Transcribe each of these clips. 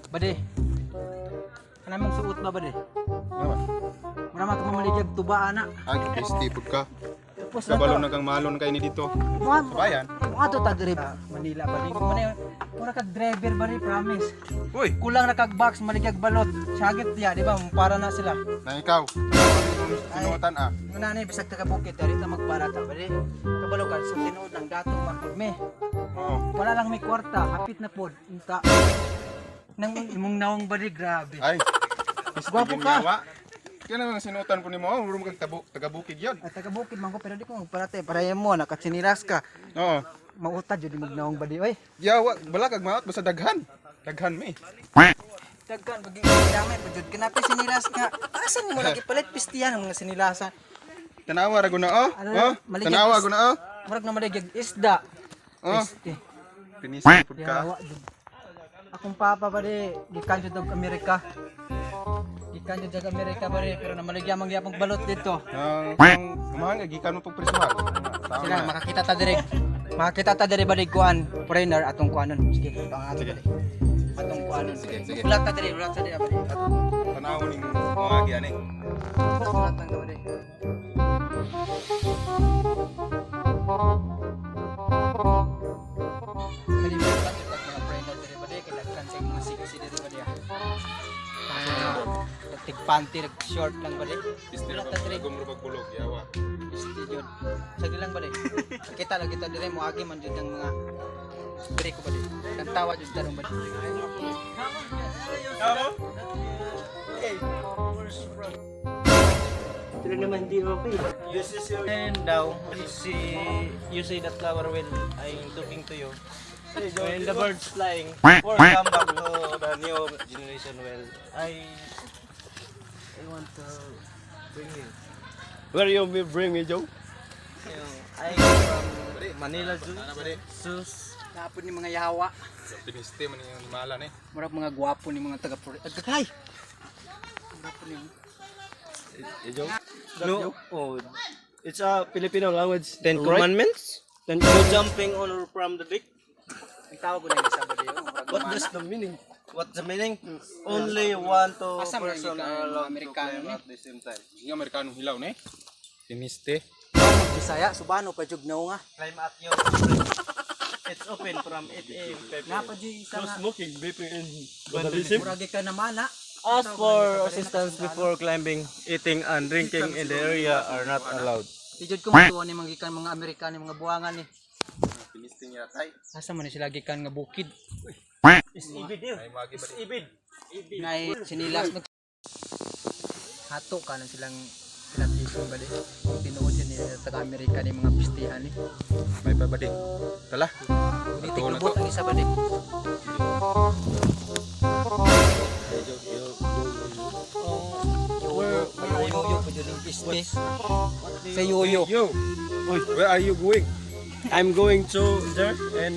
Bade. Kanang mong suot ba bade? Naman. Mura ka mamaligag tuba ana. Ay, pisti pud ka. Tapos Kabalo na kang malon kay ni dito. Mga Bayan. to ta diri Manila bade. Mura kag driver bade promise. Uy, Kulang na kag box maligag balot. Sagit diya di ba? Para na sila. na ikaw. Sinuotan ah. Muna na bisag taga bukid diri ta magbarata bade. Kabalo ka sa tinuod ng datong makudme. Oo. Wala lang may kwarta, hapit na pod. Unta. Nang imong nawang bade grabe. Ay. Gwapo ka. Kaya naman sinuotan ko ni mo, muro kang taga-bukid yun. At taga bukid man ko pero di ko magparate para mo nakatsinilas ka. Oo. Mautad jud imong nawang bade oy. Yawa, bala kag maot basta daghan. Daghan mi. Dagkan paging damay pa jud kanapi sinilas ka. Asan mo lagi palit pistiyan ang mga sinilasan. Tanawa ra guna oh. Ano, Oh, maligid tanawa is- guna oh. Murag na maligig isda. Oh, Piste. pinisi pud ka. Yawa jud. Akong papa bade gikan jud og Amerika. Gikan jud og Amerika bade pero namaligya man gyapon balot dito. Kumahan gikan mo pag prisuhan. Sila makakita ta dire. Makakita ta dire bade kuan foreigner atong kuanon. Sige, pangalan Sige. bade. Atong kuanon. Sige, sige. Ulat ta dire, ulat ta dire bade. Tanawa ning mga giani. Ulat lang ta bade. Kali mo ta mga foreigner dire bade kay dagkan sa mga siksi dire bade. Tig panty short lang bade. Pisti Ulat ta dire. gumuro pag bulog yawa. Pisti jud. Sagdi lang bade. Kita lang kita dire mo agi man jud ang mga dire ko bade. Kantawa jud tarong bade. Pero naman di okay. You see and daw, you see that flower when I'm talking to you. When the birds flying, for come back to the new generation well, I want to bring you. Where you will bring me, Joe? I from Manila Zoo. Sus. Napod ni mga yawa. Piniste man yung malan eh. Murag mga gwapo ni mga taga-Puri. Gwapo ni Joe? No. Oh, it's a Filipino language. Then Commandments? Then jumping on from the dick. ang tawag ko na yung sabado yun. What is the meaning? What's the meaning? Only one to Asa man person yung are allowed to Amerikano climb ni? at the same time. Yung Amerikanong hilaw ne. Piniste. Bisaya, subano pa jug na nga. Climb at you. It's open from 8 a.m. Napa jud isa No nga. smoking, vaping, and vandalism. Murag ka naman na. Ask for assistance before climbing. Eating and drinking in the area are not allowed. Di jud ko matuwa ni mga mga Amerikano mga buwangan ni. Piniste niya tay. Asa man ni sila gikan nga bukid. It's ibid yun. It's ibid. Nay sinilas nag hato ka na silang pinatison ba di. Tinuod yun ni taga Amerika ni mga pistihan ni. May pabadi. Tala. Itik lubot ang isa ba di. Where yoyo pa jud yung piste. Sa yoyo. Yo. Where are you going? I'm going to there and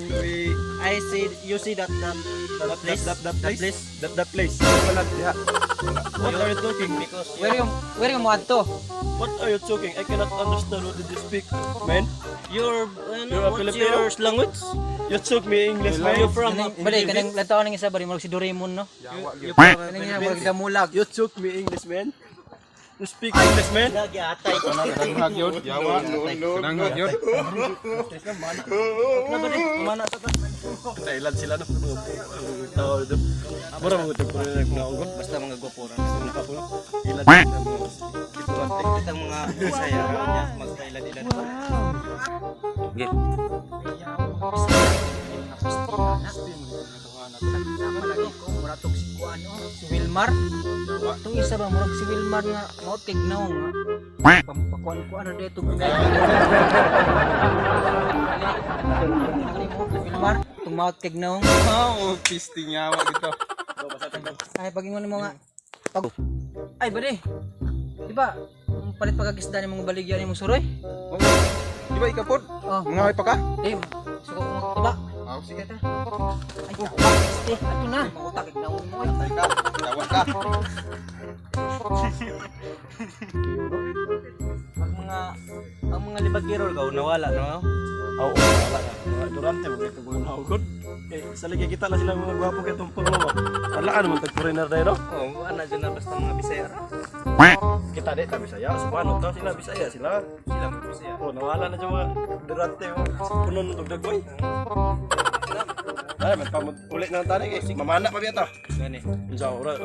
I see you see that place. That place. Wala diha. What are you talking? Because Where yung mo adto? what are you talking? I cannot understand what did you speak, man. You're a what's Filipino language. You took me English, man. You from Bali kanang lataw nang isa bali murag si Doraemon no. Yawa gyud. Kanang nga murag damulag. You took me English, man. You speak English, man. Kanang gyud. Yawa. Kanang gyud. Mana sa Thailand sila no. Tao do. Mura mo to pero nagnaugod basta mga gwapo ra. Sa po. Ilan kita mga Bisaya niya mag-Thailand ilan. Okay. Si Wilmar. Itong isa ba murag si Wilmar nga mao tignaw nga. Pampakuan ko ano dito gugay. Wilmar, itong mao tignaw. Oh, piste nyawa gito. Ay pagingon mo nga. Pag Ay bade. Di ba? Palit pagagisda ni mga baligyan ni mong suroy? Oh. Di ba ikapod? Oh. Mga way pa ka? Dim. Suko mo tuba. Oh, sige ta. Ay, piste. Ato na. Mautak tignaw mo ay. Tay ka. Yawa ka. Ang mga libagiro gaw nawala no. Oo, wala na. durante mo ito mga nahugod. Eh, sa lagi kita lang sila mga gwapo kay tumpong mo. Alaan mo tag-foreigner dahil no? Oh, ana dyan na basta mga Bisaya ra. Kita di tabi saya, so paano to sila Bisaya sila. Sila mga Bisaya. Oh, nawala na siya mga durante mo. Punon ng dugdagoy. Ay, ulit na tanig eh. Mamana pa biya to. Gani. Unsa ora